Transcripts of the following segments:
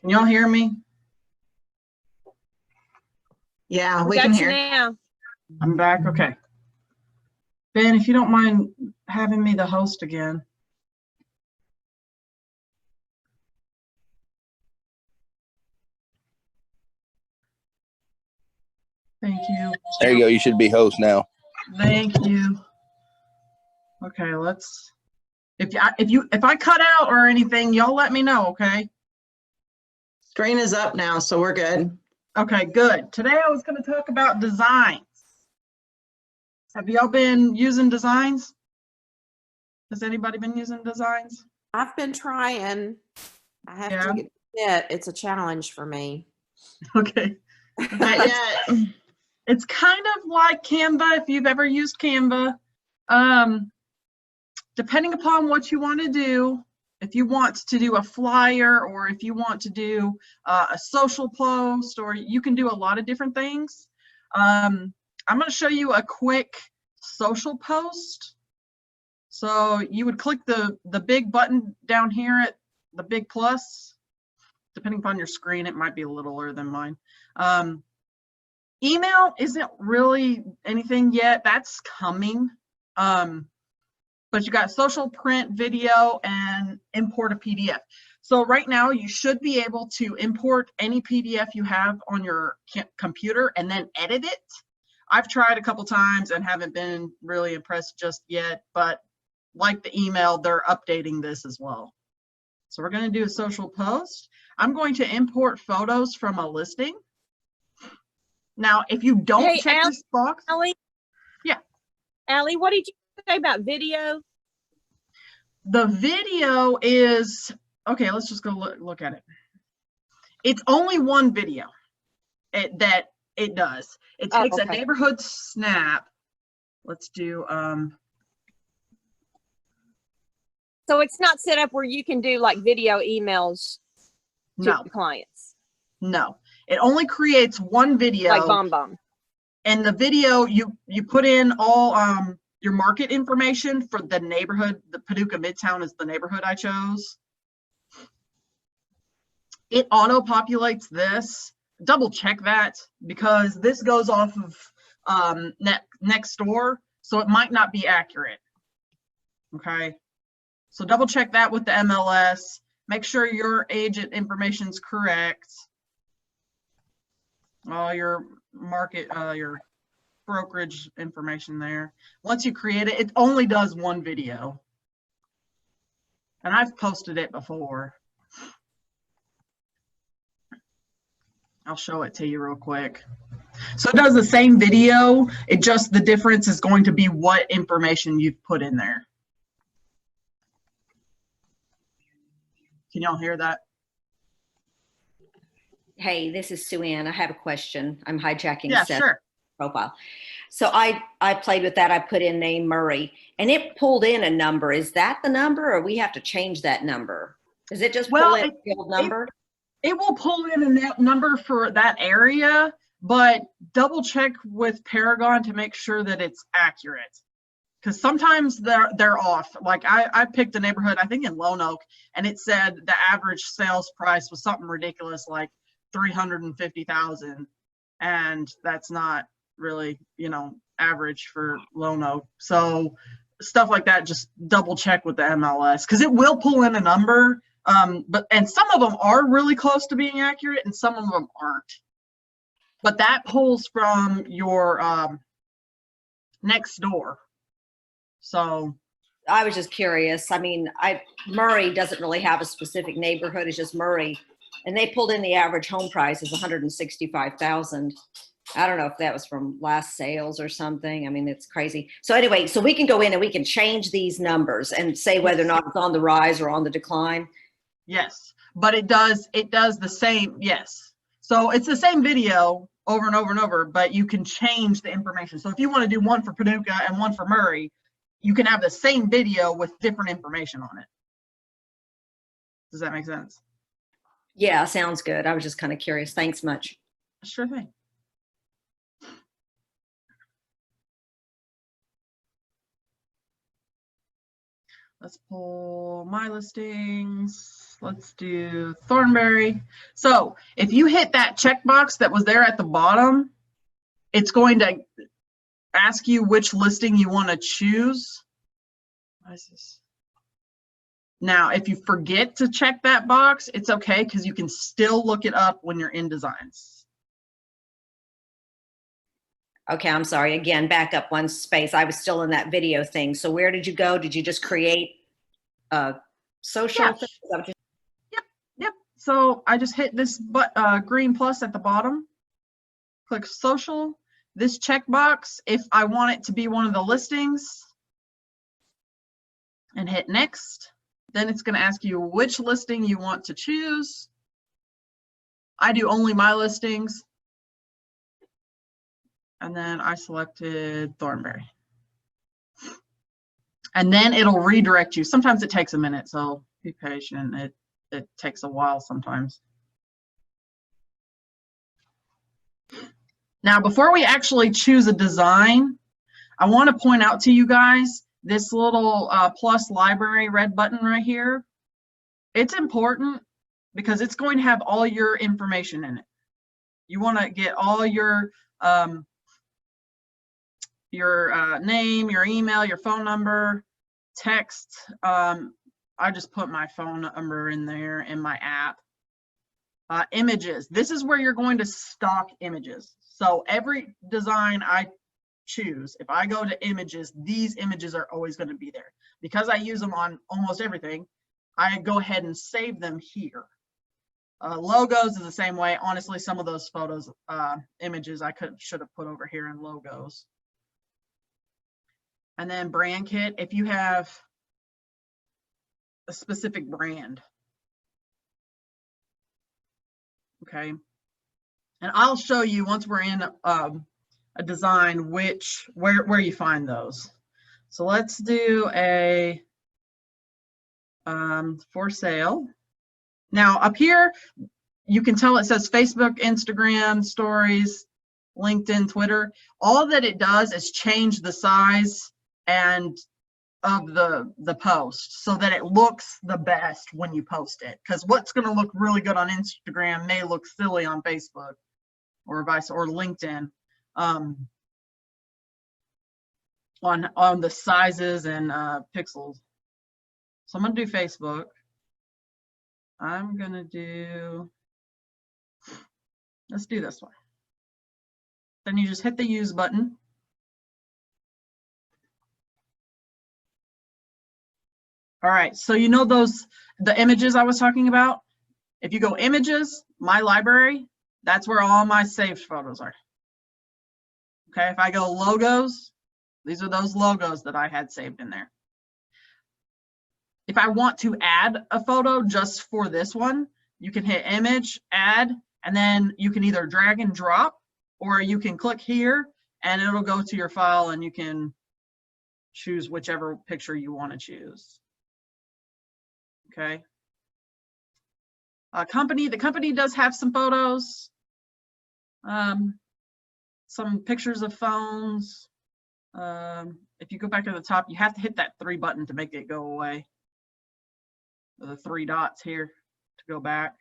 Can y'all hear me? Yeah, We we got can you hear. now. I'm back. Okay. Ben, if you don't mind having me the host again. Thank you. There you go. You should be host now. Thank you. Okay, let's. If I cut out or anything, y'all let me know, okay? Screen is up now, so we're good. Okay, good. Today I was going to talk about designs. Have y'all been using designs? Has anybody been using designs? I've been trying. I have Yeah. to admit, it's a challenge for me. Okay. Not yet. It's kind of like Canva, if you've ever used Canva. Depending upon what you want to do, if you want to do a flyer or if you want to do a social post, or you can do a lot of different things. I'm going to show you a quick social post. So you would click the big button down here at the big plus. Depending upon your screen, it might be a little littler than mine. Email isn't really anything yet. That's coming. But you got social, print, video, and import a PDF. So right now you should be able to import any PDF you have on your computer and then edit it. I've tried a couple times and haven't been really impressed just yet, but like the email, they're updating this as well. So we're going to do a social post. I'm going to import photos from a listing. Now, if you don't check this box. Allie? Yeah. Allie, what did you say about video? The video is, okay, let's just go look at it. It's only one video that it does. It takes a neighborhood snap. Let's do, So it's not set up where you can do like video emails to the clients. No, it only creates one video. Like BombBomb. And the video, you put in all your market information for the neighborhood. The Paducah Midtown is the neighborhood I chose. It auto populates this. Double check that because this goes off of Nextdoor, so it might not be accurate. Okay, so double check that with the MLS. Make sure your agent information is correct. All your market, your brokerage information there. Once you create it, it only does one video. And I've posted it before. I'll show it to you real quick. So it does the same video. It just, the difference is going to be what information you've put in there. Can y'all hear that? Hey, this is Sue Ann. I have a question. I'm hijacking Yeah, Seth's sure. profile. So I played with that. I put in name Murray and it pulled in a number. Is that the number or we have to change that number? Does it just pull in the old number? It will pull in a number for that area, but double check with Paragon to make sure that it's accurate. Because sometimes they're off. Like I picked a neighborhood, I think in Lone Oak, and it said the average sales price was something ridiculous like 350,000, and that's not really, you know, average for Lone Oak. So stuff like that, just double check with the MLS because it will pull in a number. And some of them are really close to being accurate and some of them aren't. But that pulls from your Nextdoor. So I was just curious. I mean, Murray doesn't really have a specific neighborhood. It's just Murray. And they pulled in the average home price is 165,000. I don't know if that was from last sales or something. I mean, it's crazy. So anyway, so we can go in and we can change these numbers and say whether or not it's on the rise or on the decline. Yes, but it does the same. Yes. So it's the same video over and over and over, but you can change the information. So if you want to do one for Paducah and one for Murray, you can have the same video with different information on it. Does that make sense? Yeah, sounds good. I was just kind of curious. Thanks much. Sure thing. Let's pull my listings. Let's do Thornberry. So if you hit that checkbox that was there at the bottom, it's going to ask you which listing you want to choose. What is this? Now, if you forget to check that box, it's okay because you can still look it up when you're in designs. Okay, I'm sorry. Again, back up one space. I was still in that video thing. So where did you go? Did you just create a social Yeah. thing? Is that what you- Yep. So I just hit this green plus at the bottom. Click social. This checkbox, if I want it to be one of the listings, and hit next. Then it's going to ask you which listing you want to choose. I do only my listings. And then I selected Thornberry. And then it'll redirect you. Sometimes it takes a minute, so be patient. It takes a while sometimes. Now, before we actually choose a design, I want to point out to you guys this little plus library red button right here. It's important because it's going to have all your information in it. You want to get all your name, your email, your phone number, text. I just put my phone number in there in my app. Images. This is where you're going to stock images. So every design I choose, if I go to images, these images are always going to be there. Because I use them on almost everything, I go ahead and save them here. Logos is the same way. Honestly, some of those photos, images I should have put over here in logos. And then brand kit, if you have a specific brand. Okay. And I'll show you once we're in a design where you find those. So let's do a for sale. Now up here, you can tell it says Facebook, Instagram, stories, LinkedIn, Twitter. All that it does is change the size and of the post so that it looks the best when you post it. Because what's going to look really good on Instagram may look silly on Facebook or LinkedIn. On the sizes and pixels. So I'm gonna do Facebook. I'm gonna do, let's do this one. Then you just hit the use button. All right, so you know the images I was talking about? If you go images, my library, that's where all my saved photos are. Okay, if I go logos, these are those logos that I had saved in there. If I want to add a photo just for this one, you can hit image, add, and then you can either drag and drop, or you can click here and it'll go to your file and you can choose whichever picture you want to choose. Okay. The company does have some photos, some pictures of phones. If you go back to the top, you have to hit that 3 button to make it go away. The 3 dots here to go back.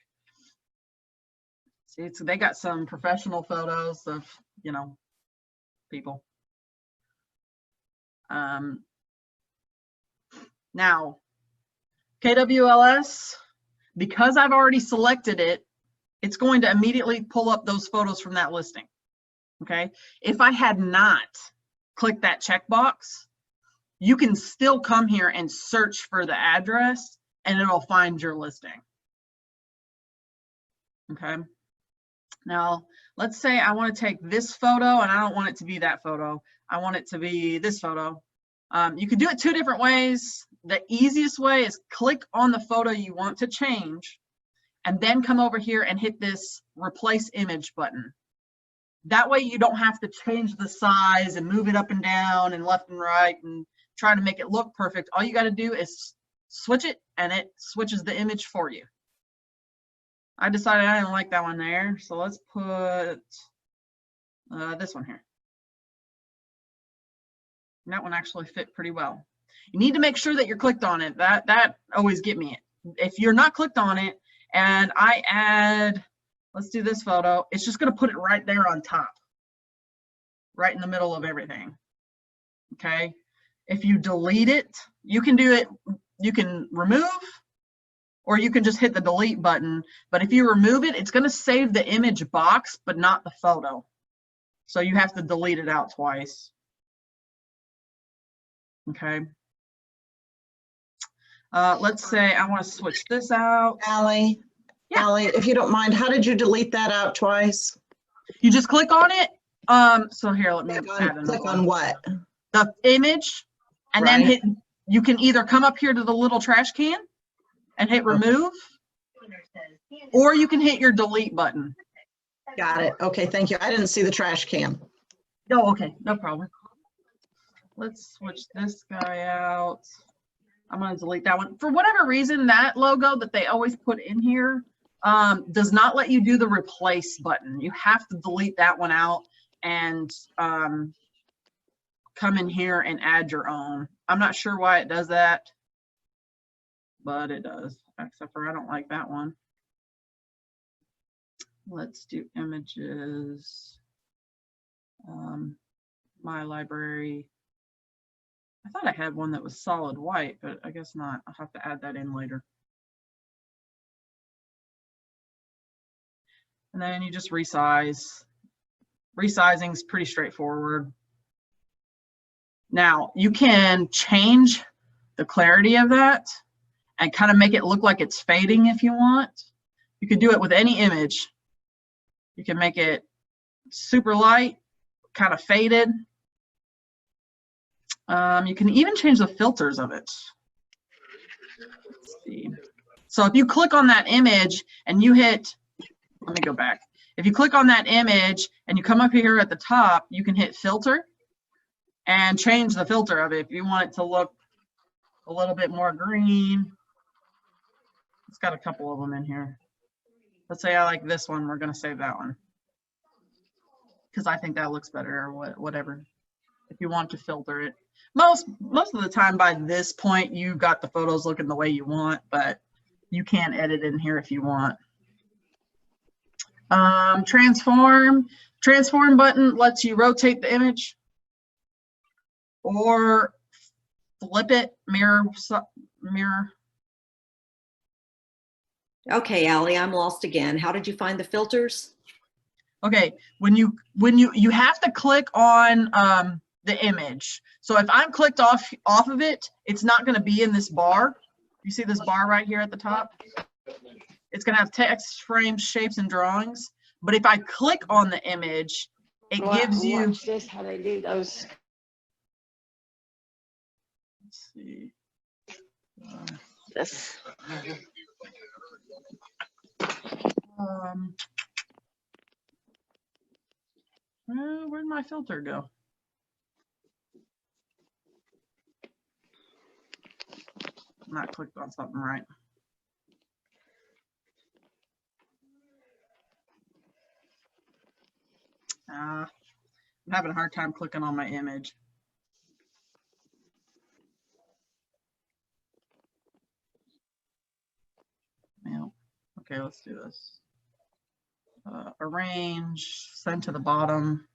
See, they got some professional photos of, you know, people. Now, KWLS, because I've already selected it, it's going to immediately pull up those photos from that listing. Okay. If I had not clicked that checkbox, you can still come here and search for the address and it'll find your listing. Okay. Now, let's say I want to take this photo and I don't want it to be that photo. I want it to be this photo. You can do it 2 different ways. The easiest way is click on the photo you want to change and then come over here and hit this replace image button. That way you don't have to change the size and move it up and down and left and right and try to make it look perfect. All you got to do is switch it and it switches the image for you. I decided I didn't like that one there, so let's put this one here. And that one actually fit pretty well. You need to make sure that you're clicked on it. That always get me if you're not clicked on it and I add, let's do this photo, it's just going to put it right there on top, right in the middle of everything. Okay. If you delete it, you can do it, you can remove, or you can just hit the delete button. But if you remove it, it's going to save the image box, but not the photo. So you have to delete it out twice. Okay. Let's say I want to switch this out. Allie, Yeah. Allie, if you don't mind, how did you delete that out twice? You just click on it. So here, let me add another Click one. on what? The image, and then Right. you can either come up here to the little trash can and hit remove, or you can hit your delete button. Got it. Okay, thank you. I didn't see the trash can. Oh, okay, no problem. Let's switch this guy out. I'm gonna delete that one. For whatever reason, that logo that they always put in here does not let you do the replace button. You have to delete that one out and come in here and add your own. I'm not sure why it does that, but it does, except for I don't like that one. Let's do images. My library. I thought I had one that was solid white, but I guess not. I'll have to add that in later. And then you just resize. Resizing is pretty straightforward. Now you can change the clarity of that and kind of make it look like it's fading if you want. You could do it with any image. You can make it super light, kind of faded. You can even change the filters of it. Let's see. So if you click on that image and you hit, let me go back. If you click on that image and you come up here at the top, you can hit filter and change the filter of it. If you want it to look a little bit more green, it's got a couple of them in here. Let's say I like this one, we're gonna save that one, because I think that looks better, or whatever. If you want to filter it. Most of the time by this point, you got the photos looking the way you want, but you can edit in here if you want. Transform button lets you rotate the image or flip it, mirror. Okay, Allie, I'm lost again. How did you find the filters? Okay, when you have to click on the image. So if I'm clicked off of it, it's not going to be in this bar. You see this bar right here at the top? It's going to have text, frames, shapes, and drawings. But if I click on the image, it gives you. Watch this, how they do those. Let's see. This. Where'd my filter go? I'm not clicked on something right. I'm having a hard time clicking on my image. Yeah. Okay, let's do this. Arrange, send to the bottom.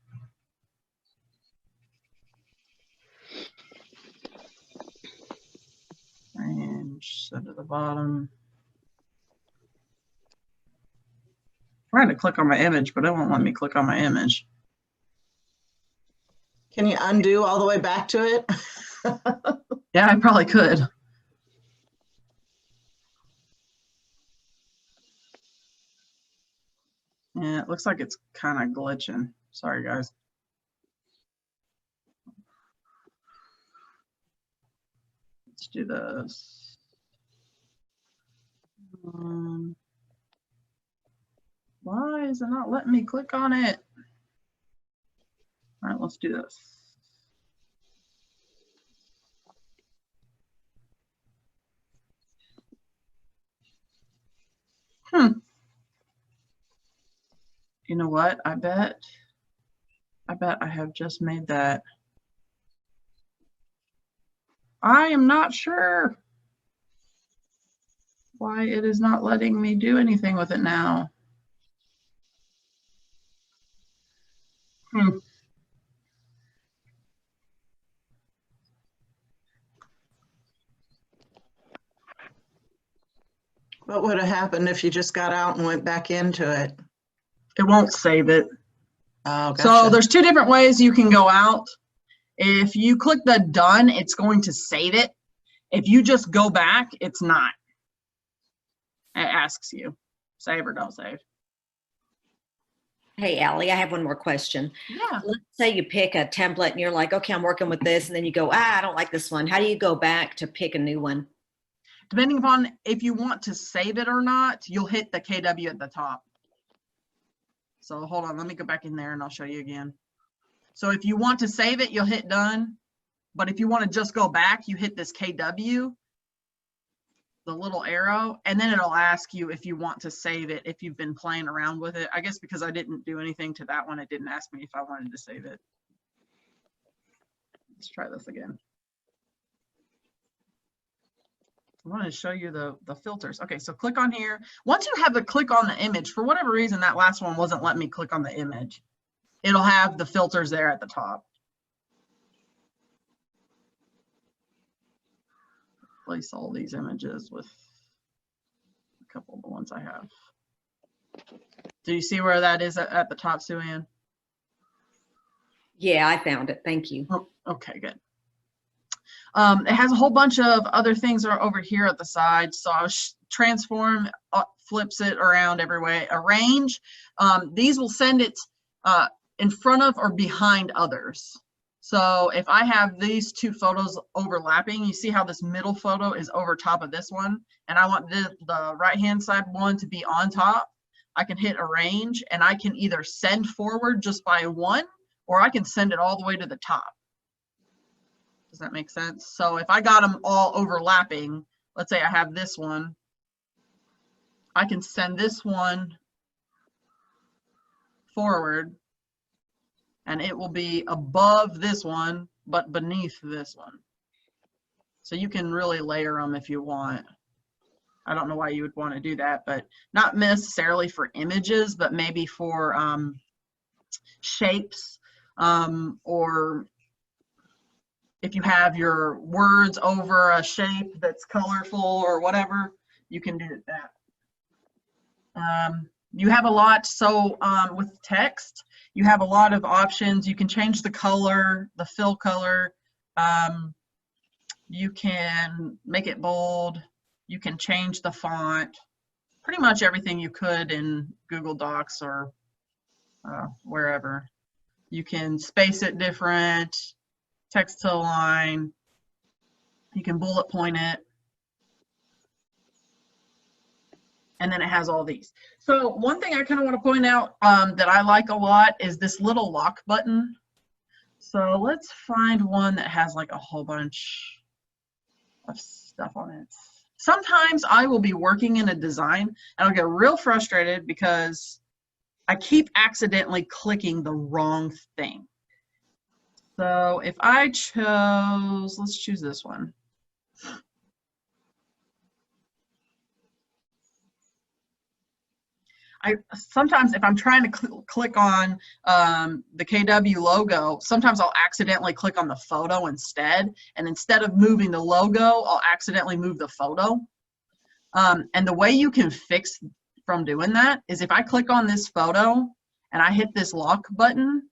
Arrange, send to the bottom. I'm trying to click on my image, but it won't let me click on my image. Can you undo all the way back to it? Yeah, I probably could. Yeah, it looks like it's kind of glitching. Sorry, guys. Let's do this. Why is it not letting me click on it? All right, let's do this. You know what? I bet I have just made that. I am not sure why it is not letting me do anything with it now. What would have happened if you just got out and went back into it? It won't save it. Oh, So gotcha. there's two different ways you can go out. If you click the done, it's going to save it. If you just go back, it's not. It asks you, save or don't save. Hey, Allie, I have one more question. Yeah. Let's say you pick a template and you're like, okay, I'm working with this. And then you go, I don't like this one. How do you go back to pick a new one? Depending upon if you want to save it or not, you'll hit the KW at the top. So hold on, let me go back in there and I'll show you again. So if you want to save it, you'll hit done. But if you want to just go back, you hit this KW, the little arrow, and then it'll ask you if you want to save it, if you've been playing around with it. I guess because I didn't do anything to that one, it didn't ask me if I wanted to save it. Let's try this again. I wanted to show you the filters. Okay, so click on here. Once you have the click on the image, for whatever reason, that last one wasn't letting me click on the image. It'll have the filters there at the top. Replace all these images with a couple of the ones I have. Do you see where that is at the top, Sue Ann? Yeah, I found it. Thank you. Oh, okay, good. It has a whole bunch of other things that are over here at the side. So I'll transform, flips it around every way. Arrange. These will send it in front of or behind others. So if I have these two photos overlapping, you see how this middle photo is over top of this one, and I want the right-hand side one to be on top, I can hit arrange, and I can either send forward just by one, or I can send it all the way to the top. Does that make sense? So if I got them all overlapping, let's say I have this one, I can send this one forward and it will be above this one, but beneath this one. So you can really layer them if you want. I don't know why you would want to do that, but not necessarily for images, but maybe for shapes, or if you have your words over a shape that's colorful or whatever, you can do that. You have a lot, so with text, you have a lot of options. You can change the color, the fill color. You can make it bold. You can change the font. Pretty much everything you could in Google Docs or wherever. You can space it different, text to line. You can bullet point it. And then it has all these. So one thing I kind of want to point out that I like a lot is this little lock button. So let's find one that has like a whole bunch of stuff on it. Sometimes I will be working in a design and I'll get real frustrated because I keep accidentally clicking the wrong thing. So if I chose, let's choose this one. Sometimes if I'm trying to click on the KW logo, sometimes I'll accidentally click on the photo instead. And instead of moving the logo, I'll accidentally move the photo. And the way you can fix from doing that is if I click on this photo and I hit this lock button,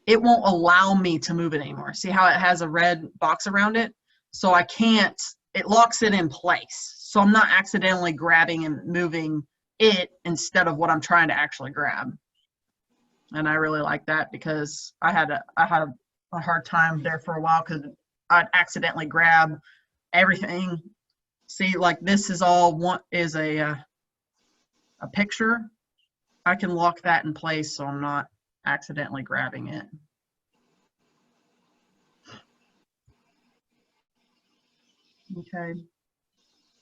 it won't allow me to move it anymore. See how it has a red box around it? So I can't, it locks it in place. So I'm not accidentally grabbing and moving it instead of what I'm trying to actually grab. And I really like that because I had a hard time there for a while because I'd accidentally grab everything. See, like this is all one is a picture. I can lock that in place so I'm not accidentally grabbing it. Okay.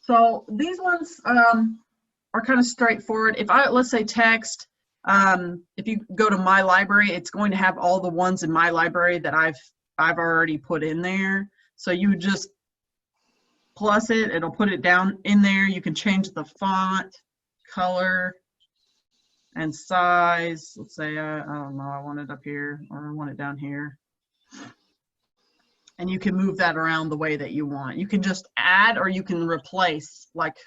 So these ones are kind of straightforward. If let's say text, if you go to my library, it's going to have all the ones in my library that I've already put in there. So you just plus it, it'll put it down in there. You can change the font, color, and size. Let's say, I don't know, I want it up here or I want it down here. And you can move that around the way that you want. You can just add or you can replace like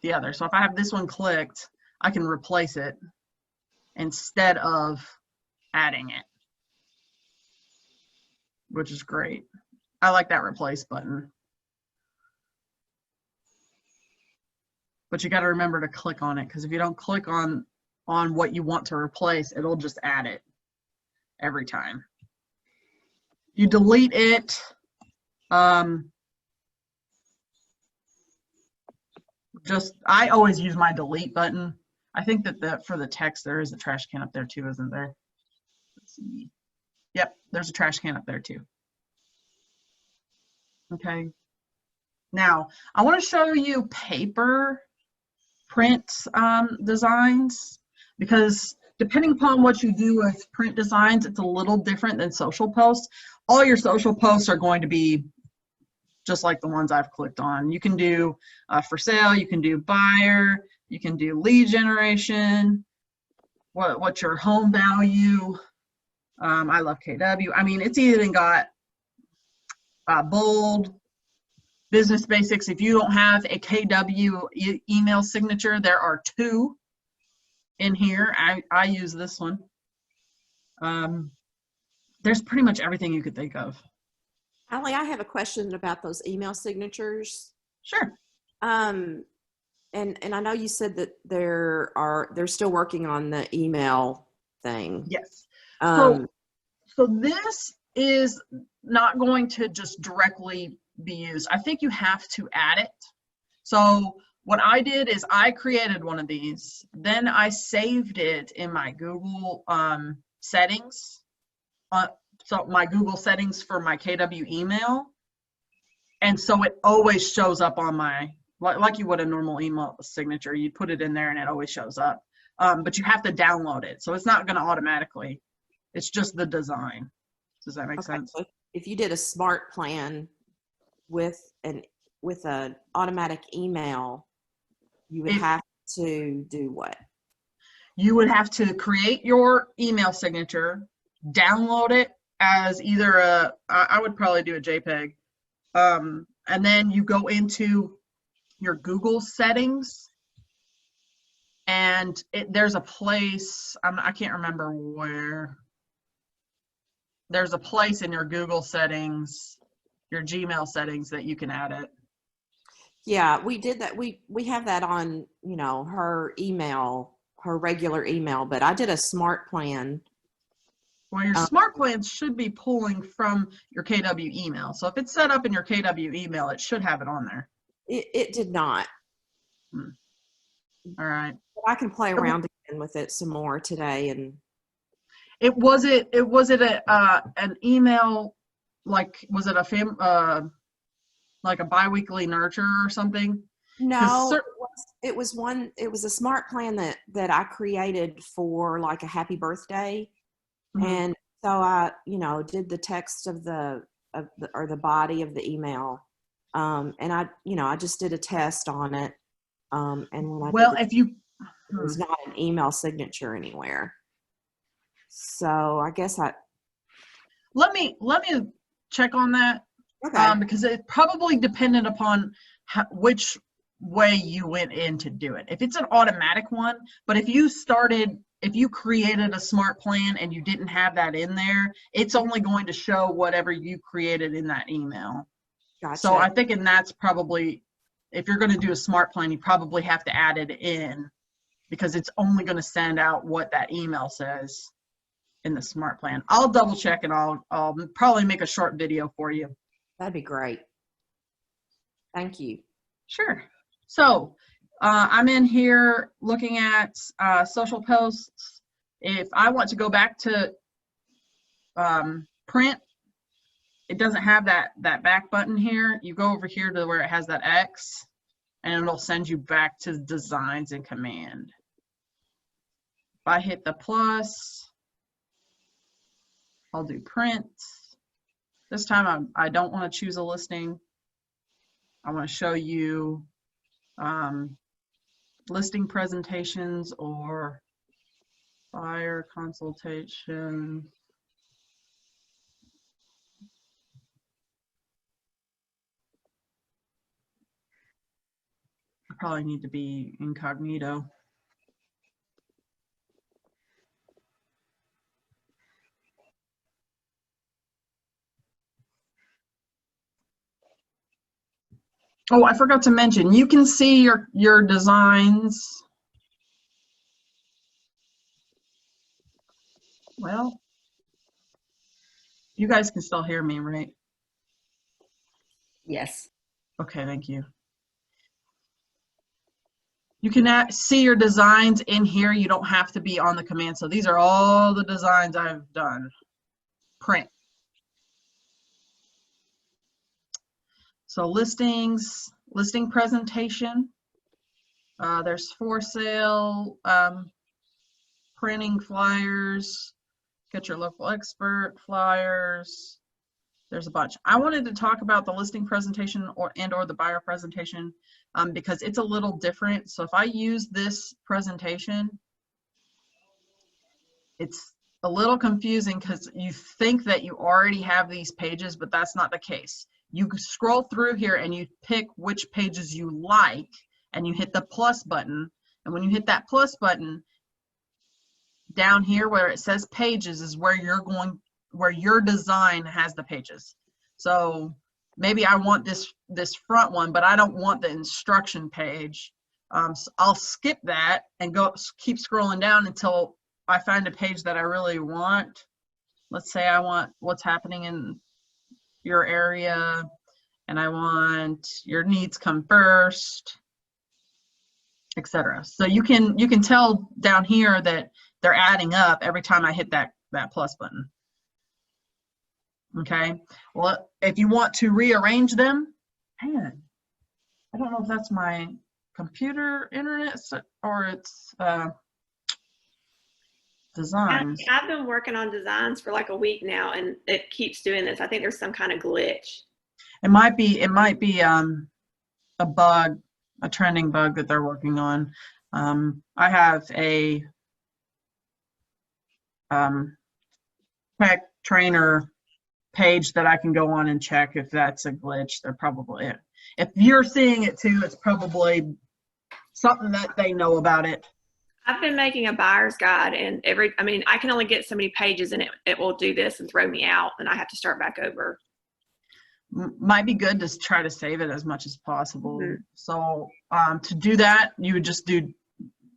the other. So if I have this one clicked, I can replace it instead of adding it, which is great. I like that replace button. But you got to remember to click on it, because if you don't click on what you want to replace, it'll just add it every time. You delete it. I always use my delete button. I think that for the text, there is a trash can up there too, isn't there? Let's see. Yep, there's a trash can up there too. Okay. Now, I want to show you paper print designs, because depending upon what you do with print designs, it's a little different than social posts. All your social posts are going to be just like the ones I've clicked on. You can do for sale, you can do buyer, you can do lead generation, what's your home value. I love KW. I mean, it's even got bold, business basics. If you don't have a KW email signature, there are 2 in here. I use this one. There's pretty much everything you could think of. Allie, I have a question about those email signatures. Sure. And I know you said that they're still working on the email thing. Yes. Um, So this is not going to just directly be used. I think you have to add it. So what I did is I created one of these, then I saved it in my Google settings. So my Google settings for my KW email. And so it always shows up on my, like you would a normal email signature, you put it in there and it always shows up. But you have to download it. So it's not going to automatically, it's just the design. Does that make sense? so if you did a smart plan with an automatic email, you would have to do what? You would have to create your email signature, download it as either I would probably do a JPEG. And then you go into your Google settings, and there's a place, I can't remember where. There's a place in your Google settings, your Gmail settings, that you can add it. Yeah, we did that. We have that on, her email, her regular email, but I did a smart plan. Well, your smart plans should be pulling from your KW email. So if it's set up in your KW email, it should have it on there. It did not. All right. But I can play around again with it some more today. And Was it an email, like, was it like a biweekly nurture or something? no, it was a smart plan that I created for like a happy birthday. Mhm. And so I, did the text of or the body of the email. And I just did a test on it. And when it was not an email signature anywhere. So I guess let me check on that. okay. Because it probably depended upon which way you went in to do it. If it's an automatic one, but if you created a smart plan and you didn't have that in there, it's only going to show whatever you created in that email. Gotcha. So I think, and that's probably, if you're going to do a smart plan, you probably have to add it in, because it's only going to send out what that email says in the smart plan. I'll double check, and I'll probably make a short video for you. That'd be great. Thank you. Sure. So I'm in here looking at social posts. If I want to go back to print, it doesn't have that back button here. You go over here to where it has that X, and it'll send you back to designs and command. If I hit the plus, I'll do print. This time I don't want to choose a listing. I want to show you listing presentations or buyer consultation. I probably need to be incognito. Oh, I forgot to mention, you can see your designs. Well, you guys can still hear me, right? Yes. Okay, thank you. You can see your designs in here. You don't have to be on the command. So these are all the designs I've done. Print. So listings, listing presentation. There's for sale, printing flyers, get your local expert flyers. There's a bunch. I wanted to talk about the listing presentation or the buyer presentation because it's a little different. So if I use this presentation, it's a little confusing because you think that you already have these pages, but that's not the case. You scroll through here and you pick which pages you like and you hit the plus button. And when you hit that plus button, down here where it says pages is where where your design has the pages. So maybe I want this front one, but I don't want the instruction page. So I'll skip that and keep scrolling down until I find a page that I really want. Let's say I want what's happening in your area, and I want your needs come first, etc. So you can tell down here that they're adding up every time I hit that plus button. Okay. Well, if you want to rearrange them, man, I don't know if that's my computer internet or it's designs. I've been working on designs for like a week now, and it keeps doing this. I think there's some kind of glitch. It might be a bug, a trending bug that they're working on. I have a tech trainer page that I can go on and check if that's a glitch. They're probably it. If you're seeing it too, it's probably something that they know about it. I've been making a buyer's guide, and I can only get so many pages, and it will do this and throw me out, and I have to start back over. Might be good to try to save it as much as possible. Mm-hmm. So to do that, you'd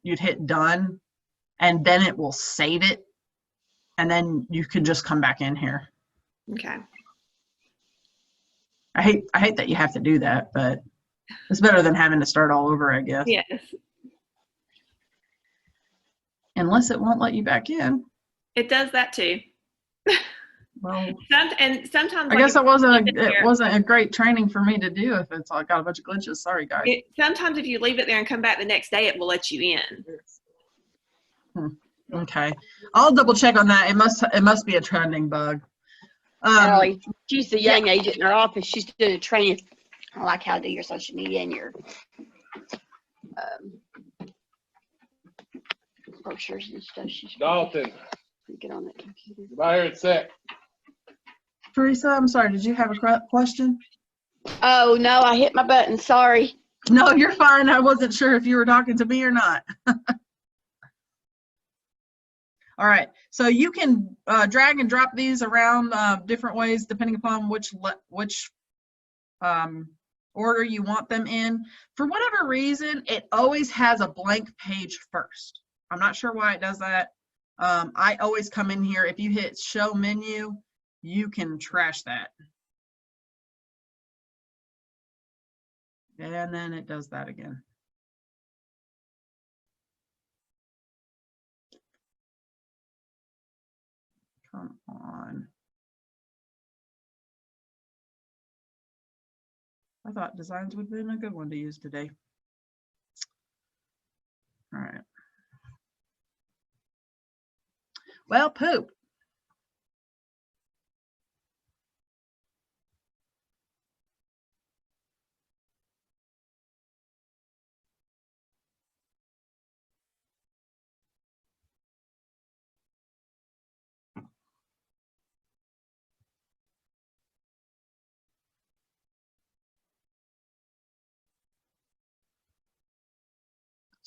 hit done, and then it will save it, and then you can just come back in here. Okay. I hate that you have to do that, but it's better than having to start all over, I guess. Yes. Unless it won't let you back in. It does that too. Well, sometimes I guess it wasn't a great training for me to do if it's got a bunch of glitches. Sorry, guys. Sometimes if you leave it there and come back the next day, it will let you in. Okay, I'll double check on that. It must be a trending bug. Allie, she's the young agent in her office. She's doing a training. I like how to do your social media and your brochures and stuff. She's Dalton, get on that computer. buyer at set. Teresa, I'm sorry. Did you have a question? Oh no, I hit my button. Sorry. No, you're fine. I wasn't sure if you were talking to me or not. All right, so you can drag and drop these around different ways depending upon which order you want them in. For whatever reason, it always has a blank page first. I'm not sure why it does that. I always come in here. If you hit show menu, you can trash that. And then it does that again. Come on. I thought designs would have been a good one to use today. All right. Well, poop.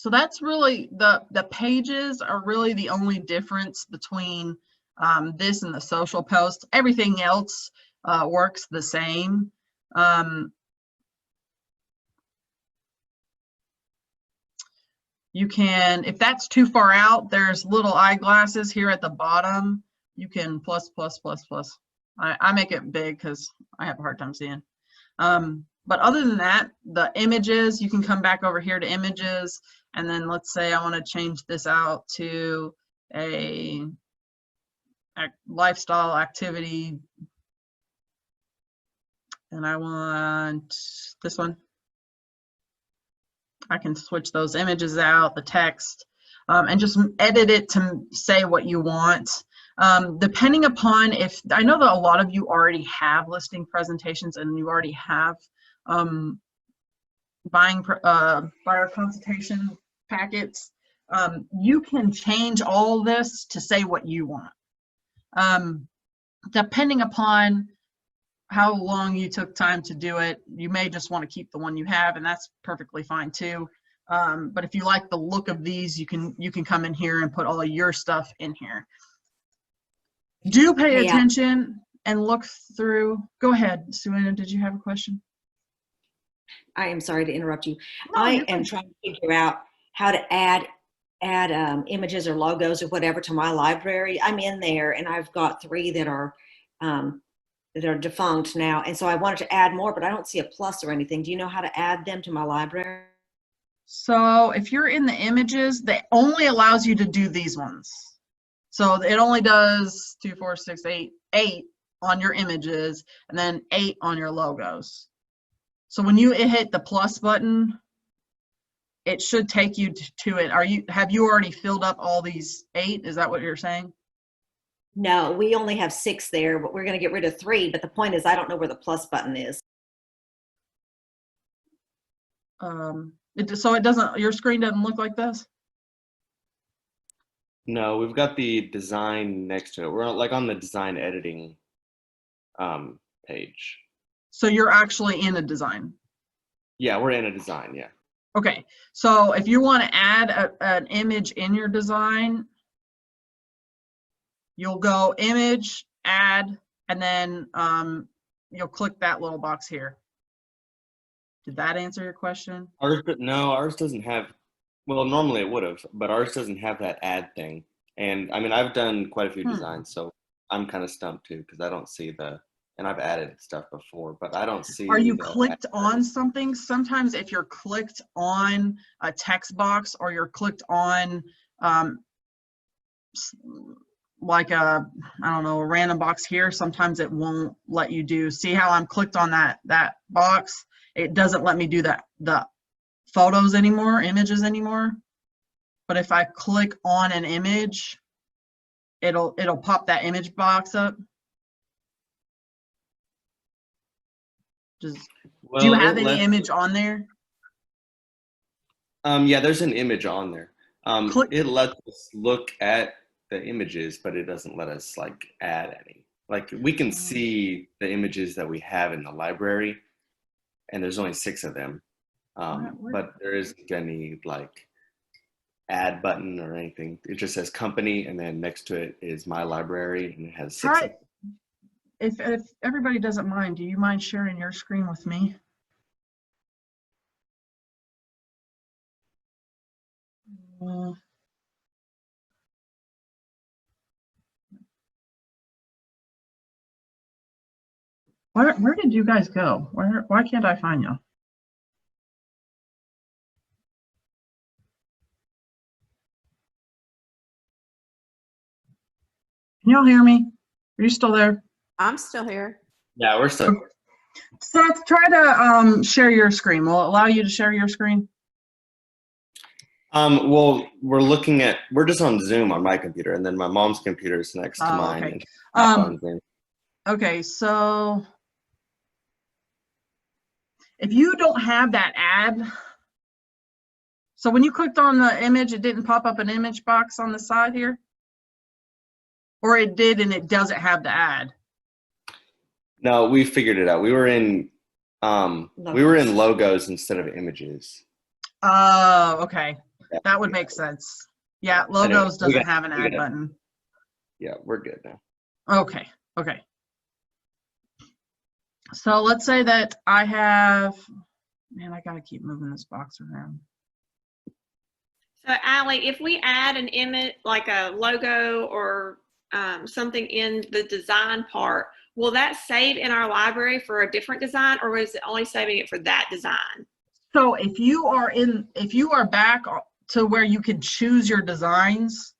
So that's really the pages are really the only difference between this and the social post. Everything else works the same. You can, if that's too far out, there's little eyeglasses here at the bottom. You can plus, plus, plus, plus. I make it big because I have a hard time seeing. But other than that, the images, you can come back over here to images. And then let's say I want to change this out to a lifestyle activity. And I want this one. I can switch those images out, the text, and just edit it to say what you want. Depending upon if, I know that a lot of you already have listing presentations and you already have buyer consultation packets. You can change all this to say what you want. Depending upon how long you took time to do it, you may just want to keep the one you have, and that's perfectly fine too. But if you like the look of these, you can come in here and put all of your stuff in here. Do pay attention and look through. Go ahead, Suanna, did you have a question? I am sorry to interrupt you. No, I you're am fine. trying to figure out how to add images or logos or whatever to my library. I'm in there and I've got 3 that are defunct now. And so I wanted to add more, but I don't see a plus or anything. Do you know how to add them to my library? So if you're in the images, that only allows you to do these ones. So it only does 2, 4, 6, 8 on your images, and then 8 on your logos. So when you hit the plus button, it should take you to it. Have you already filled up all these 8? Is that what you're saying? No, we only have 6 there, but we're going to get rid of 3. But the point is, I don't know where the plus button is. So it doesn't, your screen doesn't look like this? No, we've got the design next to it. We're like on the design editing page. So you're actually in a design? Yeah, we're in a design, yeah. Okay, so if you want to add an image in your design, you'll go image, add, and then you'll click that little box here. Did that answer your question? No, ours doesn't have, well, normally it would have, but ours doesn't have that add thing. And I mean, I've done quite a few designs, so I'm kind of stumped too, because I don't see and I've added stuff before, but I don't see. Are you clicked on something? Sometimes if you're clicked on a text box or you're clicked on like I don't know, a random box here, sometimes it won't let you do. See how I'm clicked on that box? It doesn't let me do the photos anymore, images anymore. But if I click on an image, it'll pop that image box up. Do you have any image on there? Yeah, there's an image on there. It lets us look at the images, but it doesn't let us like add any. Like we can see the images that we have in the library, and there's only 6 of them. But there isn't any like add button or anything. It just says company, and then next to it is my library, and it has 6 of them. If everybody doesn't mind, do you mind sharing your screen with me? Where did you guys go? Why can't I find you? Can y'all hear me? Are you still there? I'm still here. Yeah, we're still. Seth, try to share your screen. Will it allow you to share your screen? Well, we're just on Zoom on my computer, and then my mom's computer is next to mine. Okay. Okay, so if you don't have that ad, so when you clicked on the image, it didn't pop up an image box on the side here? Or it did and it doesn't have the ad? No, we figured it out. We were in logos instead of images. Oh, okay. that would make sense. Yeah, logos doesn't have an add button. Yeah, we're good now. Okay, okay. So let's say that I have, man, I gotta keep moving this box around. So Allie, if we add an image, like a logo or something in the design part, will that save in our library for a different design, or is it only saving it for that design? So if you are back to where you can choose your designs,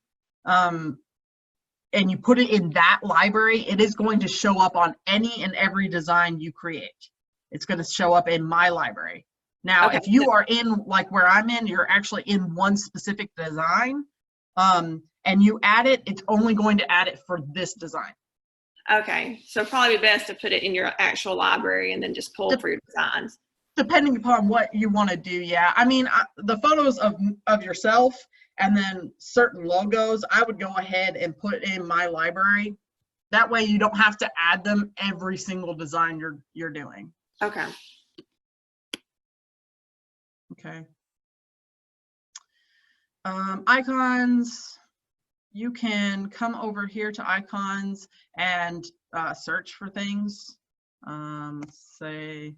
and you put it in that library, it is going to show up on any and every design you create. It's going to show up in my library. Now, Okay. if you are in, like where I'm in, you're actually in one specific design, and you add it, it's only going to add it for this design. Okay, so probably best to put it in your actual library and then just pull for your designs. Depending upon what you want to do, yeah. I mean, the photos of yourself and then certain logos, I would go ahead and put in my library. That way you don't have to add them every single design you're doing. Okay. Okay. Icons, you can come over here to icons and search for things. Say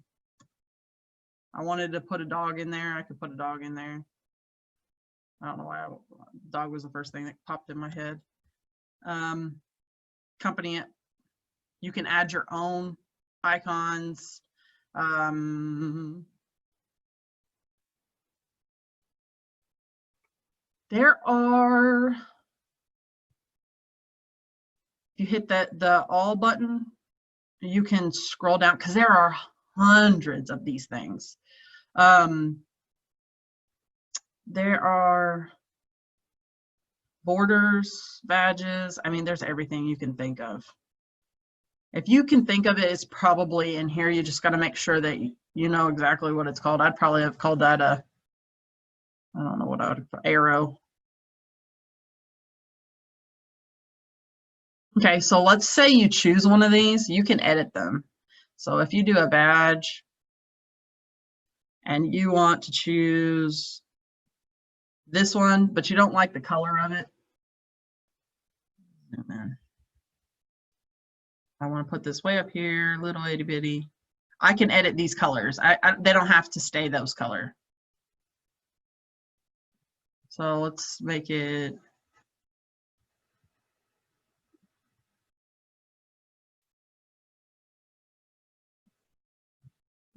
I wanted to put a dog in there, I could put a dog in there. I don't know why dog was the first thing that popped in my head. Company, you can add your own icons. There are, if you hit the all button, you can scroll down because there are hundreds of these things. There are borders, badges. I mean, there's everything you can think of. If you can think of it, it's probably in here. You just got to make sure that you know exactly what it's called. I'd probably have called that a, I don't know what I would, arrow. Okay, so let's say you choose one of these, you can edit them. So if you do a badge and you want to choose this one, but you don't like the color of it, and then I want to put this way up here, little itty bitty. I can edit these colors. They don't have to stay those color. So let's make it.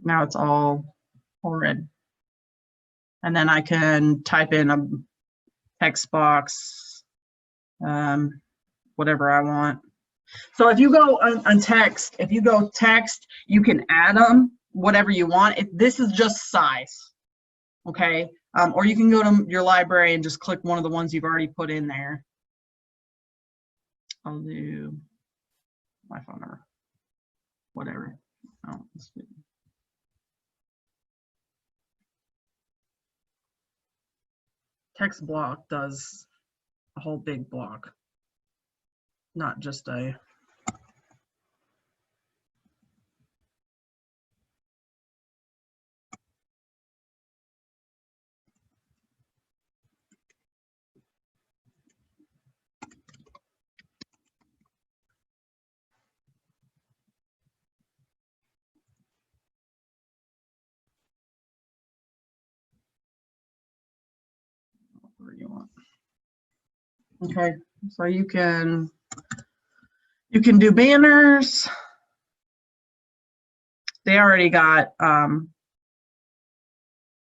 Now it's all red. And then I can type in a text box, whatever I want. So if you go on text, if you go text, you can add them, whatever you want. This is just size, okay? Or you can go to your library and just click one of the ones you've already put in there. I'll do my phone number, whatever. Oh, let's do. Text block does a whole big block, not just a. Whatever you want. Okay, so you can do banners. They already got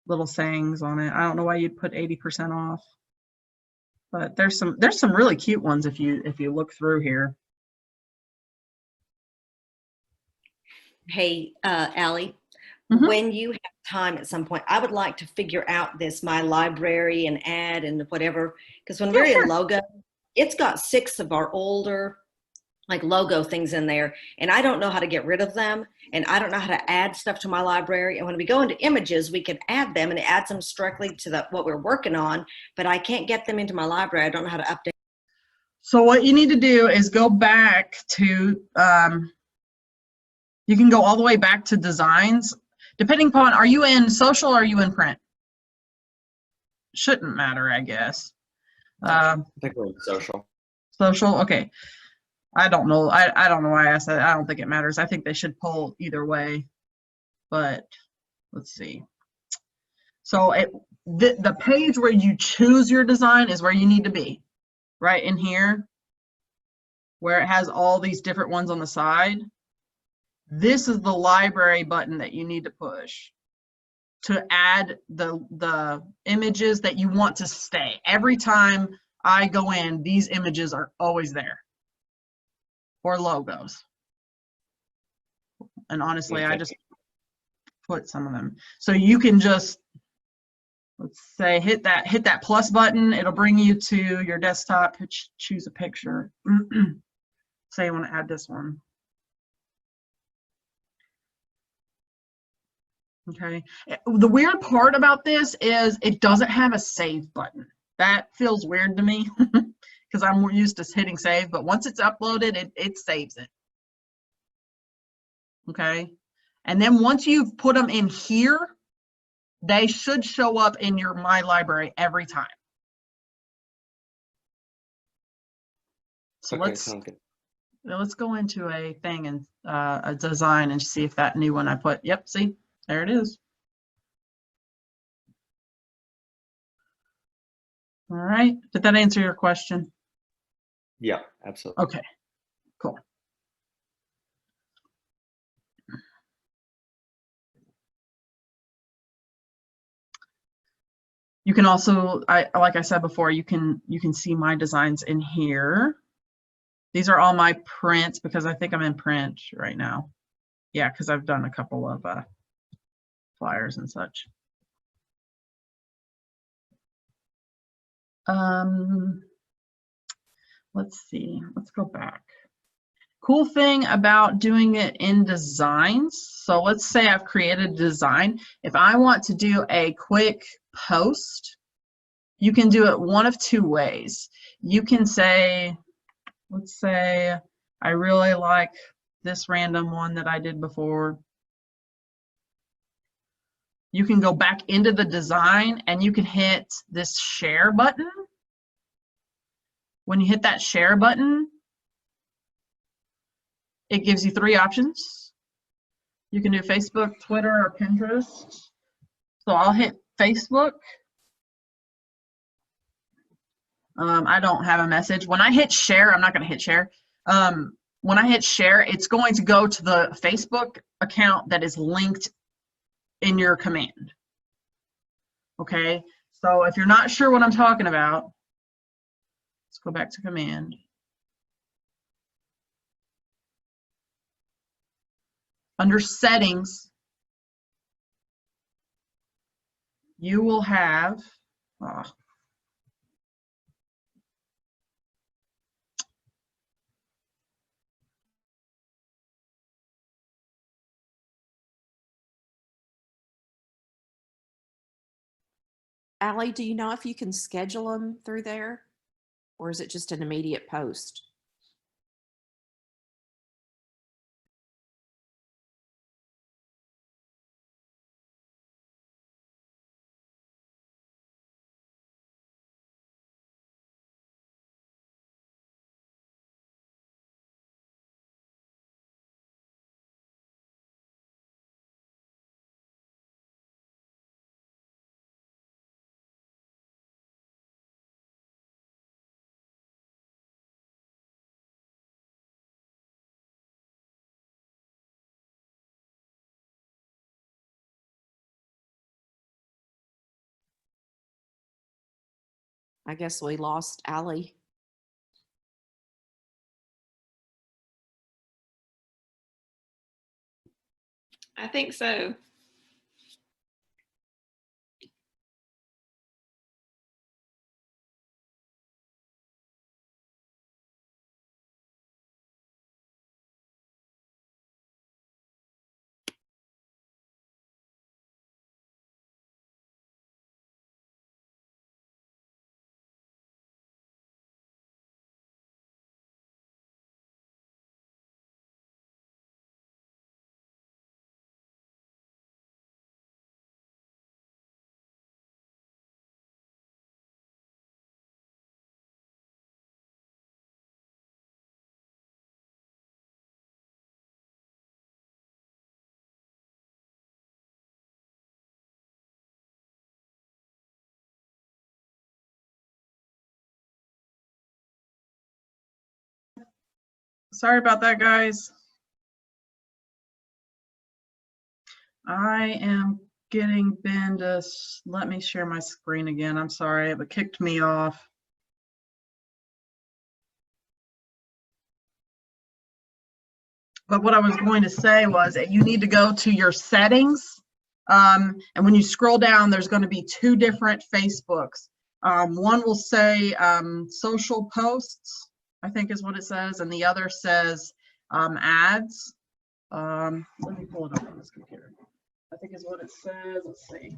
little sayings on it. I don't know why you'd put 80% off, but there's some really cute ones if you look through here. Hey, Allie, Mhm. when you have time at some point, I would like to figure out this My Library and add and whatever, because when we're in logo, it's got 6 of our older like logo things in there, and I don't know how to get rid of them, and I don't know how to add stuff to my library. And when we go into images, we can add them and it adds them directly to what we're working on, but I can't get them into my library. I don't know how to update. So what you need to do is go back to, you can go all the way back to designs, depending upon, are you in social or are you in print? shouldn't matter, I guess. I think we're in social. Social, okay. I don't know. I don't know why I asked that. I don't think it matters. I think they should pull either way. But let's see. So the page where you choose your design is where you need to be, right in here, where it has all these different ones on the side. This is the library button that you need to push to add the images that you want to stay. Every time I go in, these images are always there, or logos. And honestly, I just put some of them. So you can just, let's say, hit that plus button. It'll bring you to your desktop. Choose a picture. Say you want to add this one. Okay. The weird part about this is it doesn't have a save button. That feels weird to me because I'm more used to hitting save, but once it's uploaded, it saves it. Okay. And then once you've put them in here, they should show up in your My Library every time. So okay, let's go into a thing and a design and see if that new one I put. Yep, see, there it is. All right, did that answer your question? Yeah, absolutely. Okay, cool. You can also, like I said before, you can see my designs in here. These are all my prints because I think I'm in print right now. Yeah, because I've done a couple of flyers and such. Let's see, let's go back. Cool thing about doing it in designs. So let's say I've created a design. If I want to do a quick post, you can do it one of two ways. You can say, let's say I really like this random one that I did before. You can go back into the design and you can hit this share button. When you hit that share button, it gives you 3 options. You can do Facebook, Twitter, or Pinterest. So I'll hit Facebook. I don't have a message. When I hit share, I'm not going to hit share. When I hit share, it's going to go to the Facebook account that is linked in your command. Okay, so if you're not sure what I'm talking about, let's go back to command. Under settings, you will have, Allie, do you know if you can schedule them through there? Or is it just an immediate post? I guess we lost Allie. I think so. Sorry about that, guys. I am getting Ben to let me share my screen again. I'm sorry, it kicked me off. But what I was going to say was that you need to go to your settings. And when you scroll down, there's going to be two different Facebooks. One will say social posts, I think is what it says, and the other says ads. Let me pull it up on this computer. I think is what it says. Let's see.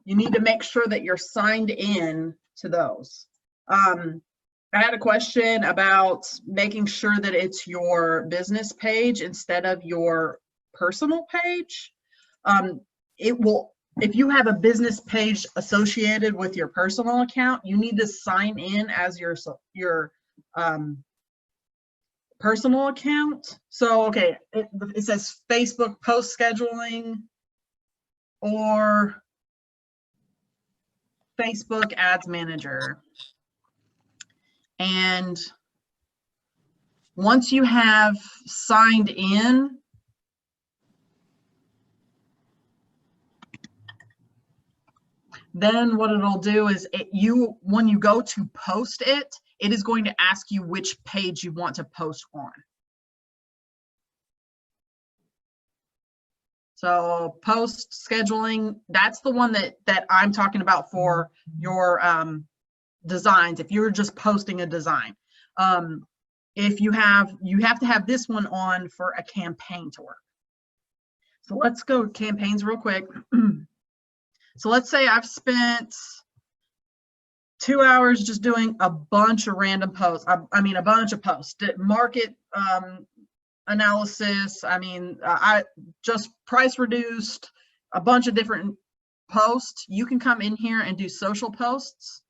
You need to make sure that you're signed in to those. I had a question about making sure that it's your business page instead of your personal page. It will, if you have a business page associated with your personal account, you need to sign in as your personal account. So, okay, it says Facebook post scheduling or Facebook ads manager. And once you have signed in, then what it'll do is when you go to post it, it is going to ask you which page you want to post on. So post scheduling, that's the one that I'm talking about for your designs. If you're just posting a design, if you have to have this one on for a campaign to work. So let's go campaigns real quick. So let's say I've spent 2 hours just doing a bunch of random posts. I mean, a bunch of posts, market analysis. I mean, I just price reduced, a bunch of different posts. You can come in here and do social posts.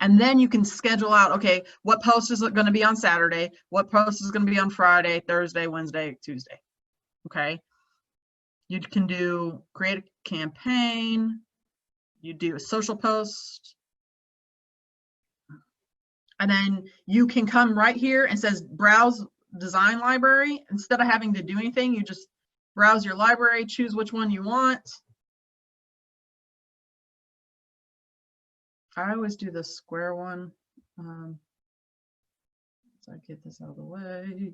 And then you can schedule out, okay, what post is going to be on Saturday? What post is going to be on Friday, Thursday, Wednesday, Tuesday? Okay. You can do create a campaign. You do a social post. And then you can come right here and says browse design library. Instead of having to do anything, you just browse your library, choose which one you want. I always do the square one. So I get this out of the way.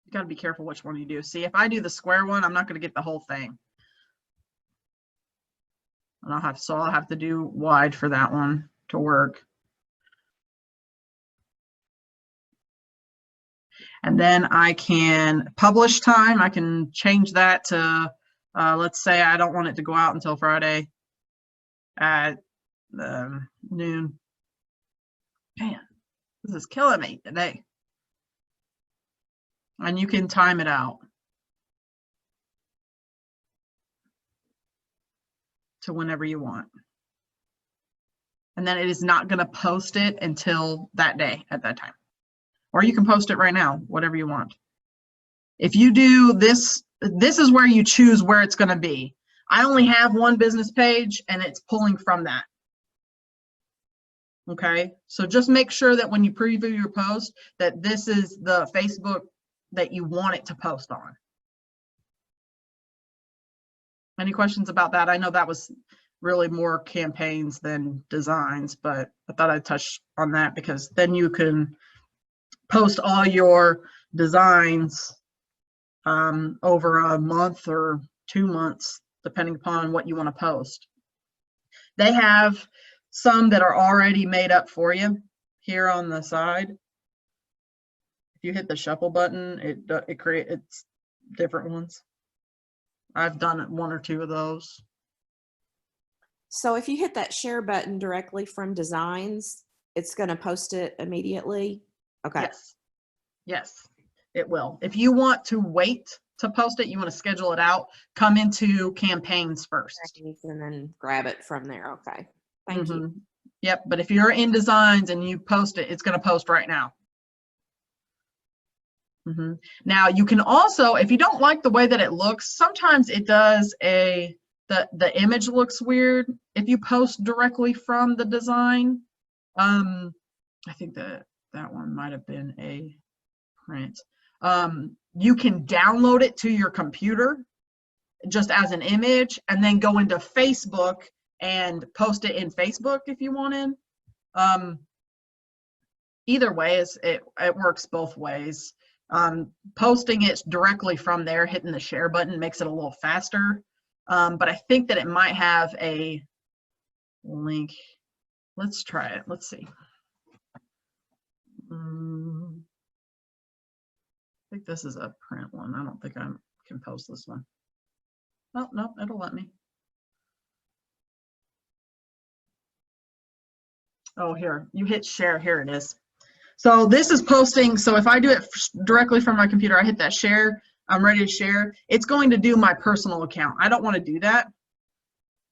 You got to be careful which one you do. See, if I do the square one, I'm not going to get the whole thing. And I'll have to do wide for that one to work. And then I can publish time. I can change that to, let's say I don't want it to go out until Friday at noon. Man, this is killing me today. And you can time it out to whenever you want. And then it is not going to post it until that day at that time. Or you can post it right now, whatever you want. If you do this, this is where you choose where it's going to be. I only have one business page and it's pulling from that. Okay, so just make sure that when you preview your post that this is the Facebook that you want it to post on. Any questions about that? I know that was really more campaigns than designs, but I thought I'd touch on that because then you can post all your designs over a month or 2 months, depending upon what you want to post. They have some that are already made up for you here on the side. If you hit the shuffle button, it creates different ones. I've done it 1 or 2 of those. So if you hit that share button directly from designs, it's going to post it immediately. Okay. Yes. Yes, it will. If you want to wait to post it, you want to schedule it out, come into campaigns first. And then grab it from there. Okay. Thank you. Yep. But if you're in designs and you post it, it's going to post right now. Now you can also, if you don't like the way that it looks, sometimes it does the image looks weird if you post directly from the design. I think that one might have been a print. You can download it to your computer just as an image and then go into Facebook and post it in Facebook if you wanted. Either way, it works both ways. Posting it directly from there, hitting the share button makes it a little faster. But I think that it might have a link. Let's try it. Let's see. I think this is a print one. I don't think I can post this one. Oh, no, it'll let me. Oh, here, you hit share. Here it is. So this is posting. So if I do it directly from my computer, I hit that share, I'm ready to share. It's going to do my personal account. I don't want to do that.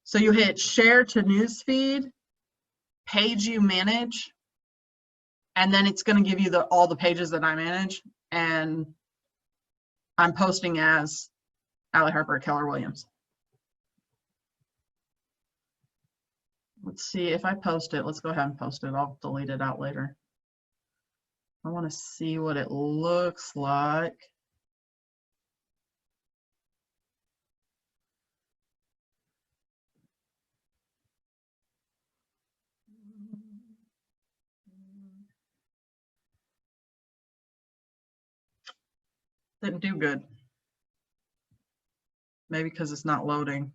So you hit share to newsfeed, page you manage, and then it's going to give you all the pages that I manage. And I'm posting as Allie Harper Keller Williams. Let's see if I post it. Let's go ahead and post it. I'll delete it out later. I want to see what it looks like. Didn't do good. Maybe because it's not loading.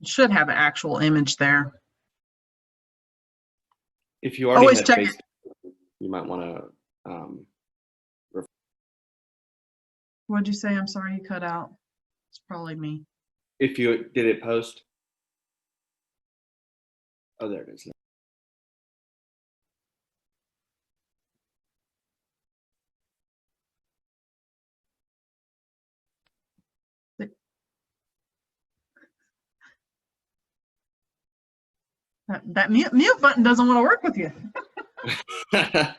It should have an actual image there. If you already Always had check Facebook, you might want to. What'd you say? I'm sorry, you cut out. It's probably me. If you did it post. Oh, there it is. That mute button doesn't want to work with you. I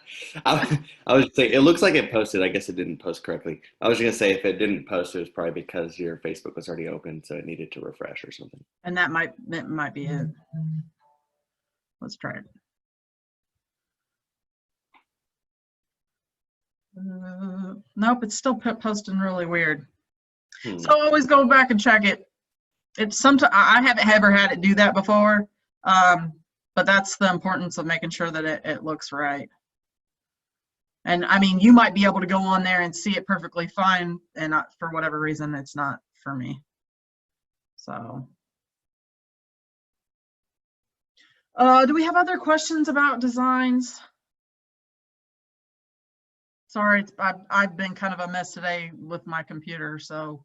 was saying, it looks like it posted. I guess it didn't post correctly. I was going to say if it didn't post, it was probably because your Facebook was already open, so it needed to refresh or something. And that might be it. Let's try it. Nope, it's still posting really weird. So always go back and check it. It's sometimes I haven't ever had it do that before, but that's the importance of making sure that it looks right. And I mean, you might be able to go on there and see it perfectly fine, and not, for whatever reason, it's not for me. So, do we have other questions about designs? Sorry, I've been kind of a mess today with my computer, so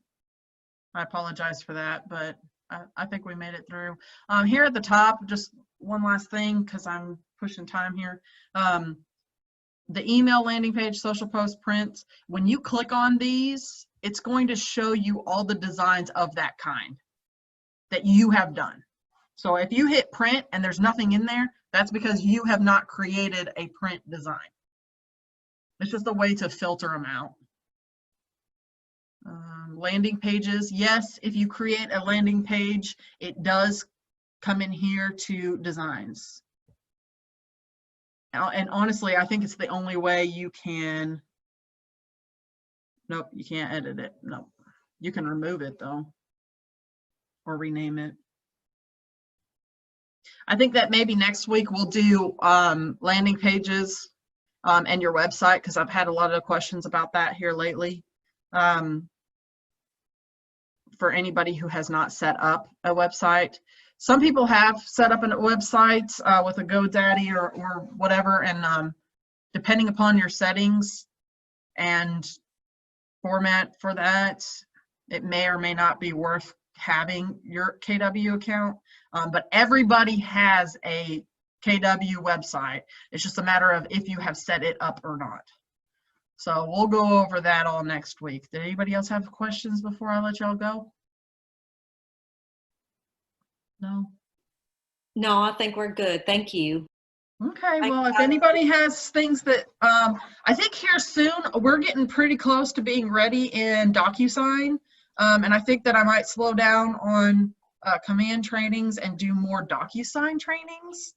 I apologize for that, but I think we made it through. Here at the top, just one last thing, because I'm pushing time here. The email landing page, social post, prints, when you click on these, it's going to show you all the designs of that kind that you have done. So if you hit print and there's nothing in there, that's because you have not created a print design. It's just a way to filter them out. Landing pages, yes, if you create a landing page, it does come in here to designs. And honestly, I think it's the only way you can, nope, you can't edit it. Nope. You can remove it though, or rename it. I think that maybe next week we'll do landing pages and your website, because I've had a lot of questions about that here lately. For anybody who has not set up a website. Some people have set up a website with a GoDaddy or whatever, and depending upon your settings and format for that, it may or may not be worth having your KW account. But everybody has a KW website. It's just a matter of if you have set it up or not. So we'll go over that all next week. Did anybody else have questions before I let y'all go? No? No, I think we're good. Thank you. Okay, Thank well, if you. anybody has things that, I think here soon, we're getting pretty close to being ready in DocuSign. And I think that I might slow down on command trainings and do more DocuSign trainings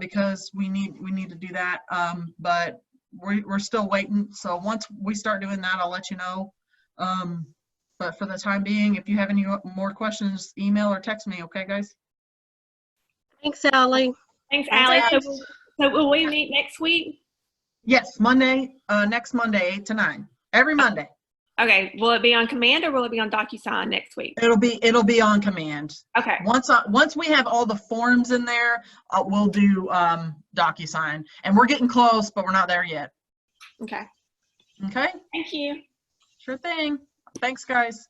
because we need to do that. But we're still waiting. So once we start doing that, I'll let you know. But for the time being, if you have any more questions, email or text me. Okay, guys? Thanks, Ally. Thanks, Thanks, Allie. guys. So will we meet next week? Yes, Monday, next Monday, 8 to 9, every Monday. Okay. Will it be on command or will it be on DocuSign next week? It'll be on command. Okay. Once we have all the forms in there, we'll do DocuSign. And we're getting close, but we're not there yet. Okay. Okay, Thank you. sure thing. Thanks, guys.